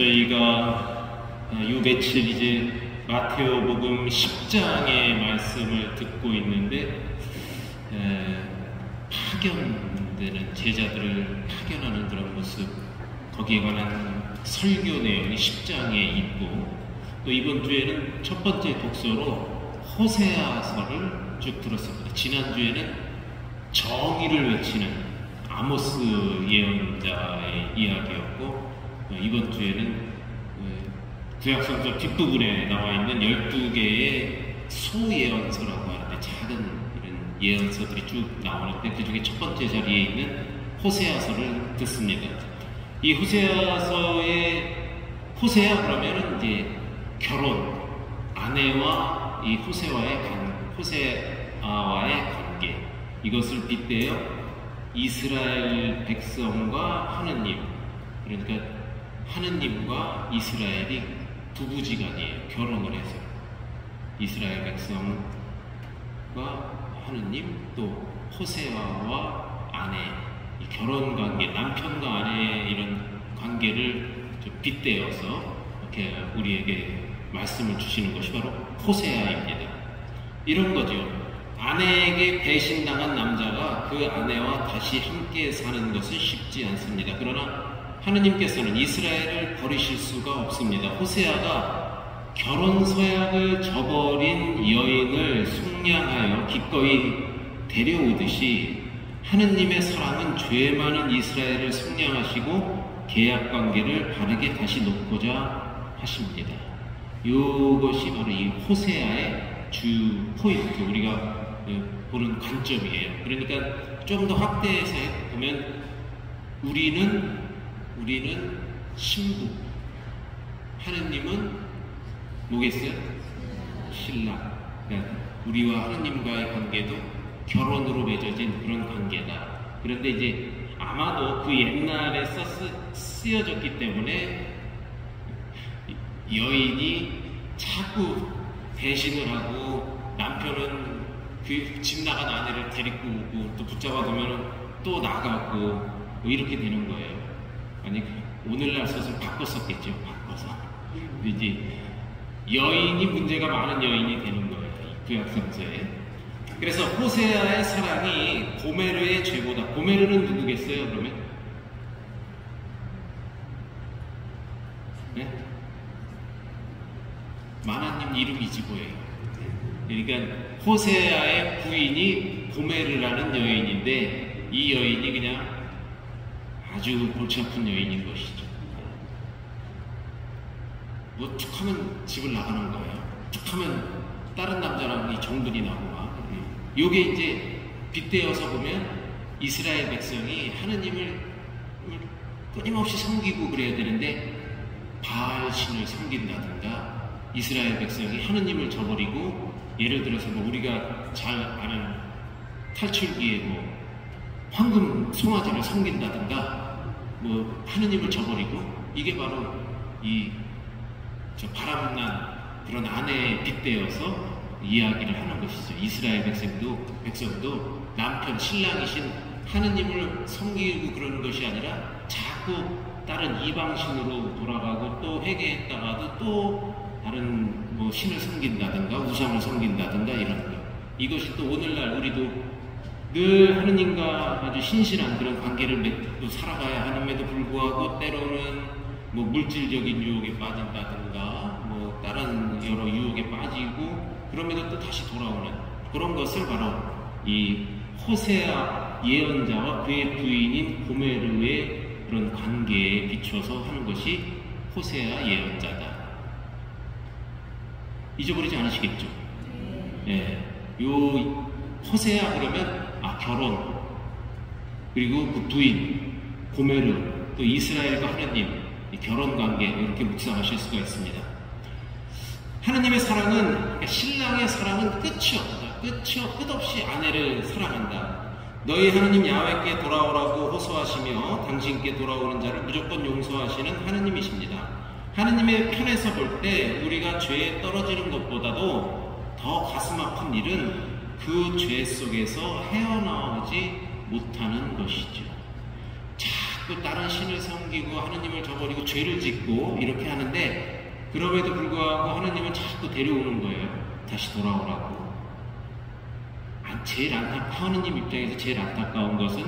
저희가 요 며칠 이제 마테오복음 10장의 말씀을 듣고 있는데 파견되는 제자들을 파견하는 그런 모습, 거기에 관한 설교 내용이 10장에 있고, 또 이번 주에는 첫 번째 독서로 호세아서를 쭉 들었습니다. 지난주에는 정의를 외치는 아모스 예언자의 이야기였고, 이번 주에는 구약성서 뒷부분에 나와 있는 12개의 소예언서라고 하는데 작은 이런 예언서들이 쭉 나오는데, 그 중에 첫 번째 자리에 있는 호세아서를 듣습니다. 이 호세아서의 호세아 그러면은 이제 결혼, 아내와 이 호세아와의 관계, 이것을 빗대어 이스라엘 백성과 하느님, 그러니까 하느님과 이스라엘이 부부지간이에요. 결혼을 해서 이스라엘 백성과 하느님, 또 호세아와 아내, 이 결혼 관계, 남편과 아내의 이런 관계를 좀 빗대어서 이렇게 우리에게 말씀을 주시는 것이 바로 호세아입니다. 이런 거죠. 아내에게 배신당한 남자가 그 아내와 다시 함께 사는 것은 쉽지 않습니다. 그러나 하느님께서는 이스라엘을 버리실 수가 없습니다. 호세아가 결혼 서약을 저버린 여인을 속량하여 기꺼이 데려오듯이 하느님의 사랑은 죄 많은 이스라엘을 속량하시고 계약관계를 바르게 다시 놓고자 하십니다. 이것이 바로 이 호세아의 주 포인트, 우리가 보는 관점이에요. 그러니까 좀 더 확대해서 보면 우리는 신부, 하느님은 뭐겠어요? 신랑. 그러니까 우리와 하느님과의 관계도 결혼으로 맺어진 그런 관계다. 그런데 이제 아마도 그 옛날에 쓰여졌기 때문에 여인이 자꾸 배신을 하고, 남편은 그 집 나간 아내를 데리고 오고 또 붙잡아두면 또 나가고 뭐 이렇게 되는 거예요. 아니, 오늘날 서술 바꿨었겠죠. 바꿔서 이제 여인이 문제가 많은 여인이 되는 거예요, 구약성서에. 그래서 호세아의 사랑이 고메르의 죄보다, 고메르는 누구겠어요? 그러면 네? 마나님 이름이지 뭐예요. 그러니까 호세아의 부인이 고메르라는 여인인데, 이 여인이 그냥 아주 골치 아픈 여인인 것이죠. 뭐 툭하면 집을 나가는 거예요. 툭하면 다른 남자랑 이 정분이 나고 막. 요게 이제 빗대어서 보면 이스라엘 백성이 하느님을 끊임없이 섬기고 그래야 되는데, 바알 신을 섬긴다든가, 이스라엘 백성이 하느님을 저버리고, 예를 들어서 뭐 우리가 잘 아는 탈출기에 뭐 황금 송아지를 섬긴다든가, 뭐 하느님을 저버리고, 이게 바로 저 바람난 그런 아내에 빗대어서 이야기를 하는 것이죠. 이스라엘 백성도 남편, 신랑이신 하느님을 섬기고 그러는 것이 아니라 자꾸 다른 이방신으로 돌아가고, 또 회개했다가도 또 다른 뭐 신을 섬긴다든가 우상을 섬긴다든가 이런 거. 이것이 또 오늘날 우리도 늘 하느님과 아주 신실한 그런 관계를 맺고 살아가야 함에도 불구하고, 때로는 뭐 물질적인 유혹에 빠진다든가 뭐 다른 여러 유혹에 빠지고, 그럼에도 또 다시 돌아오는 그런 것을 바로 이 호세아 예언자와 그의 부인인 고메르의 그런 관계에 비추어서 하는 것이 호세아 예언자다. 잊어버리지 않으시겠죠? 예. 요 호세아 그러면 결혼, 그리고 그 부인 고메르, 또 이스라엘과 하느님, 이 결혼 관계, 이렇게 묵상하실 수가 있습니다. 하느님의 사랑은, 그러니까 신랑의 사랑은 끝이 없다. 끝없이 아내를 사랑한다. 너희 하느님 야훼께 돌아오라고 호소하시며 당신께 돌아오는 자를 무조건 용서하시는 하느님이십니다. 하느님의 편에서 볼 때 우리가 죄에 떨어지는 것보다도 더 가슴 아픈 일은 그 죄 속에서 헤어나오지 못하는 것이죠. 자꾸 자꾸 다른 신을 섬기고 하느님을 저버리고 죄를 짓고 이렇게 하는데, 그럼에도 불구하고 하느님은 자꾸 데려오는 거예요. 다시 돌아오라고. 하느님 입장에서 제일 안타까운 것은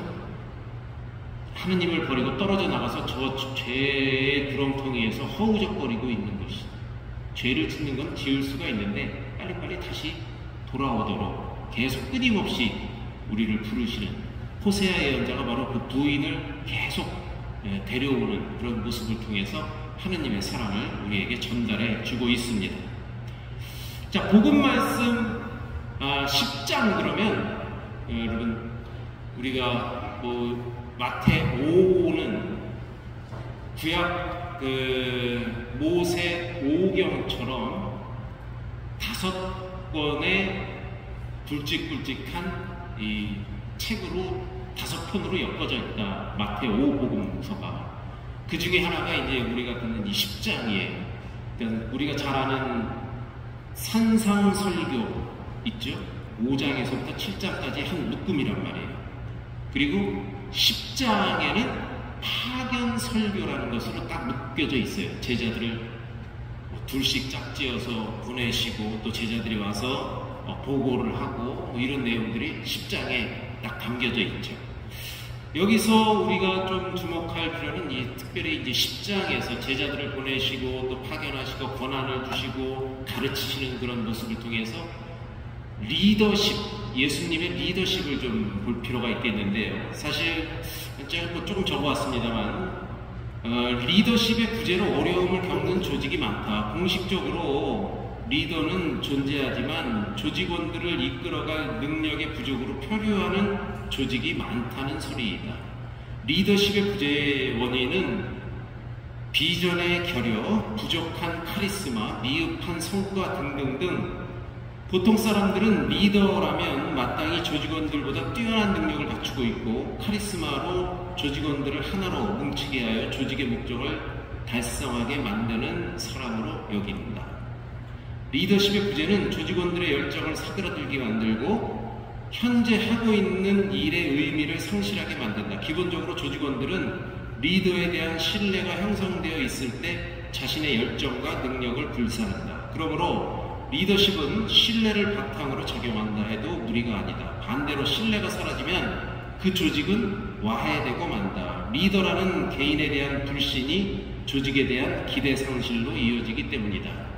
하느님을 버리고 떨어져 나가서 저 죄의 구렁텅이에서 허우적거리고 있는 것이. 죄를 짓는 건 지을 수가 있는데 빨리빨리 다시 돌아오도록 계속 끊임없이 우리를 부르시는 호세아 예언자가 바로 그 부인을 계속 데려오는 그런 모습을 통해서 하느님의 사랑을 우리에게 전달해 주고 있습니다. 자, 복음 말씀 10장 그러면 여러분 우리가 마태 5는 구약 모세 5경처럼 5권의 굵직굵직한 이 책으로 5편으로 엮어져 있다. 마태 5 복음서가. 그 중에 하나가 이제 우리가 듣는 이 10장이에요. 그러니까 우리가 잘 아는 산상설교 있죠? 5장에서부터 7장까지 한 묶음이란 말이에요. 그리고 10장에는 파견설교라는 것으로 딱 묶여져 있어요. 제자들을 둘씩 짝지어서 보내시고 또 제자들이 와서 보고를 하고 이런 내용들이 10장에 딱 담겨져 있죠. 여기서 우리가 좀 주목할 필요는 특별히 이제 10장에서 제자들을 보내시고 또 파견하시고 권한을 주시고 가르치시는 그런 모습을 통해서 리더십, 예수님의 리더십을 좀 볼 필요가 있겠는데요. 사실 제가 조금 적어왔습니다만 리더십의 부재로 어려움을 겪는 조직이 많다. 공식적으로 리더는 존재하지만 조직원들을 이끌어갈 능력의 부족으로 표류하는 조직이 많다는 소리이다. 리더십의 부재의 원인은 비전의 결여, 부족한 카리스마, 미흡한 성과 등등등. 보통 사람들은 리더라면 마땅히 조직원들보다 뛰어난 능력을 갖추고 있고 카리스마로 조직원들을 하나로 뭉치게 하여 조직의 목적을 달성하게 만드는 사람으로 여긴다. 리더십의 부재는 조직원들의 열정을 사그라들게 만들고 현재 하고 있는 일의 의미를 상실하게 만든다. 기본적으로 조직원들은 리더에 대한 신뢰가 형성되어 있을 때 자신의 열정과 능력을 불사른다. 그러므로 리더십은 신뢰를 바탕으로 작용한다 해도 무리가 아니다. 반대로 신뢰가 사라지면 그 조직은 와해되고 만다. 리더라는 개인에 대한 불신이 조직에 대한 기대 상실로 이어지기 때문이다.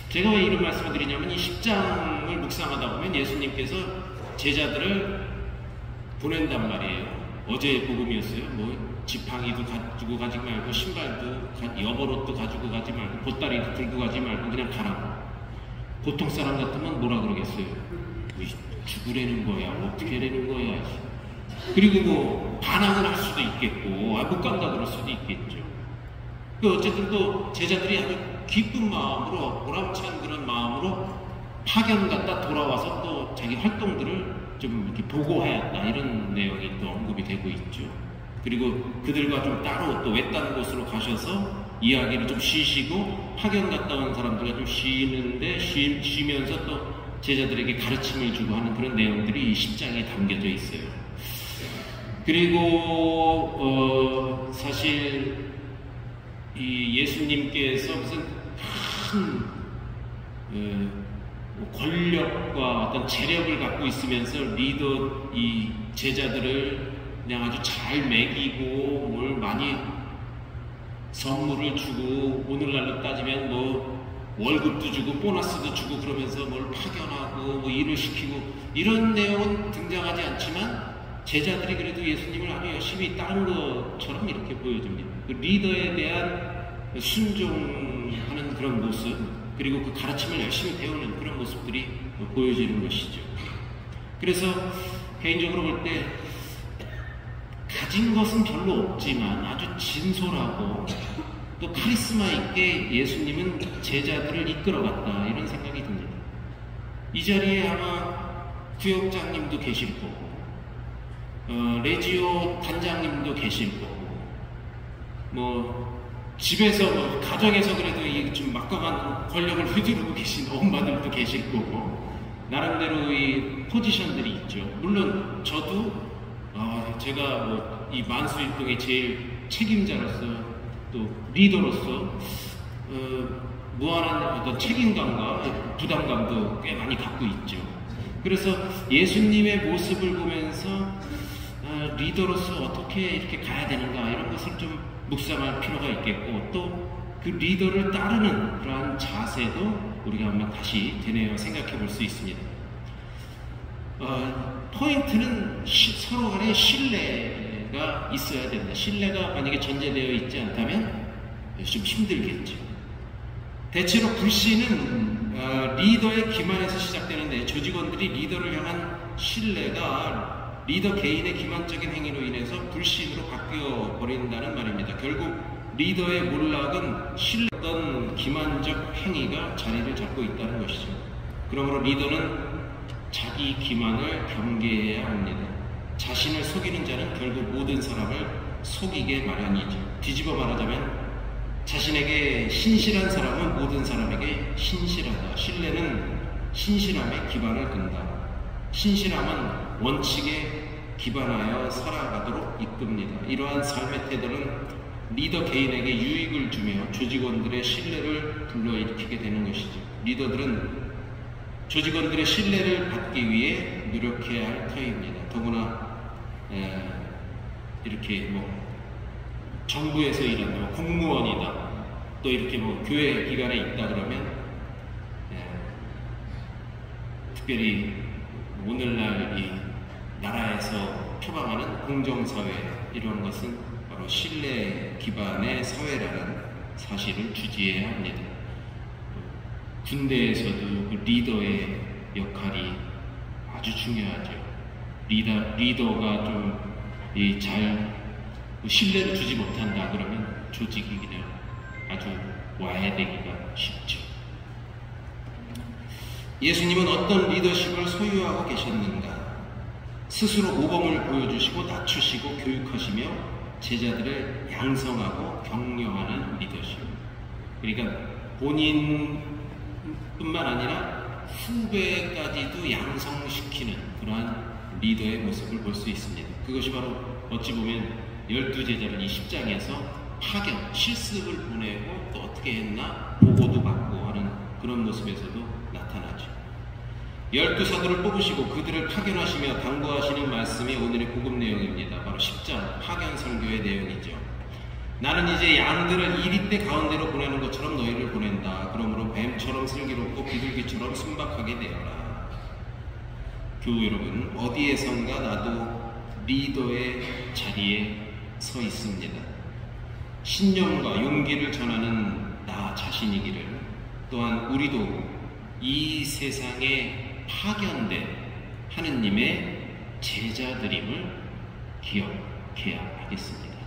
제가 왜 이런 말씀을 드리냐면 이 10장을 묵상하다 보면 예수님께서 제자들을 보낸단 말이에요. 어제 복음이었어요. 지팡이도 가지고 가지 말고 신발도 여벌옷도 가지고 가지 말고 보따리도 들고 가지 말고 그냥 가라고. 보통 사람 같으면 뭐라 그러겠어요? 죽으라는 거야, 어떻게 하라는 거야. 그리고 반항을 할 수도 있겠고 못 간다 그럴 수도 있겠죠. 어쨌든 또 제자들이 아주 기쁜 마음으로, 보람찬 그런 마음으로 파견 갔다 돌아와서 또 자기 활동들을 좀 이렇게 보고해야 한다, 이런 내용이 또 언급이 되고 있죠. 그리고 그들과 좀 따로 또 외딴 곳으로 가셔서 이야기를 좀 쉬시고, 파견 갔다 온 사람들과 좀 쉬는데 쉬면서 또 제자들에게 가르침을 주고 하는 그런 내용들이 이 10장에 담겨져 있어요. 그리고 사실 이 예수님께서 무슨 큰 권력과 어떤 재력을 갖고 있으면서 이 제자들을 그냥 아주 잘 먹이고 뭘 많이 선물을 주고, 오늘날로 따지면 월급도 주고 보너스도 주고 그러면서 뭘 파견하고 일을 시키고, 이런 내용은 등장하지 않지만 제자들이 그래도 예수님을 아주 열심히 따른 것처럼 이렇게 보여집니다. 그 리더에 대한 순종하는 그런 모습, 그리고 그 가르침을 열심히 배우는 그런 모습들이 보여지는 것이죠. 그래서 개인적으로 볼 때 가진 것은 별로 없지만 아주 진솔하고 또 카리스마 있게 예수님은 제자들을 이끌어갔다, 이런 생각이 듭니다. 이 자리에 아마 구역장님도 계실 거고, 레지오 단장님도 계실 거고, 집에서 가정에서 그래도 좀 막강한 권력을 휘두르고 계신 엄마들도 계실 거고, 나름대로 이 포지션들이 있죠. 물론 저도 제가 이 만수일동에 제일 책임자로서 또 리더로서 무한한 어떤 책임감과 부담감도 꽤 많이 갖고 있죠. 그래서 예수님의 모습을 보면서 리더로서 어떻게 이렇게 가야 되는가 이런 것을 좀 묵상할 필요가 있겠고, 또 그 리더를 따르는 그러한 자세도 우리가 한번 다시 되뇌어 생각해 볼 수 있습니다. 포인트는 서로 간의 신뢰가 있어야 된다. 신뢰가 만약에 전제되어 있지 않다면 좀 힘들겠죠. 대체로 불신은 리더의 기만에서 시작되는데, 조직원들이 리더를 향한 신뢰가 리더 개인의 기만적인 행위로 인해서 불신으로 바뀌어 버린다는 말입니다. 결국 리더의 몰락은 신뢰했던 기만적 행위가 자리를 잡고 있다는 것이죠. 그러므로 리더는 자기 기만을 경계해야 합니다. 자신을 속이는 자는 결국 모든 사람을 속이게 마련이죠. 뒤집어 말하자면 자신에게 신실한 사람은 모든 사람에게 신실하다. 신뢰는 신실함에 기반을 둔다. 신실함은 원칙에 기반하여 살아가도록 이끕니다. 이러한 삶의 태도는 리더 개인에게 유익을 주며 조직원들의 신뢰를 불러일으키게 되는 것이죠. 리더들은 조직원들의 신뢰를 받기 위해 노력해야 할 터입니다. 더구나 이렇게 정부에서 일한다, 공무원이다, 또 이렇게 교회 기관에 있다 그러면 특별히 오늘날 이 나라에서 표방하는 공정사회, 이런 것은 바로 신뢰 기반의 사회라는 사실을 주지해야 합니다. 군대에서도 그 리더의 역할이 아주 중요하죠. 리더가 좀 잘 신뢰를 주지 못한다 그러면 조직이 그냥 아주 와해되기가 쉽죠. 예수님은 어떤 리더십을 소유하고 계셨는가? 스스로 모범을 보여주시고 낮추시고 교육하시며 제자들을 양성하고 격려하는 리더십. 그러니까 본인뿐만 아니라 후배까지도 양성시키는 그러한 리더의 모습을 볼 수 있습니다. 그것이 바로 어찌 보면 12제자를 이 10장에서 파견, 실습을 보내고 또 어떻게 했나 보고도 받고 하는 그런 모습에서도 나타나죠. 12사도를 뽑으시고 그들을 파견하시며 당부하시는 말씀이 오늘의 복음 내용입니다. 바로 10장 파견 설교의 내용이죠. 나는 이제 양들을 이리떼 가운데로 보내는 것처럼 너희를 보낸다. 그러므로 뱀처럼 슬기롭고 비둘기처럼 순박하게 되어라. 교우 여러분, 어디에선가 나도 리더의 자리에 서 있습니다. 신념과 용기를 전하는 나 자신이기를, 또한 우리도 이 세상에 파견된 하느님의 제자들임을 기억해야 하겠습니다.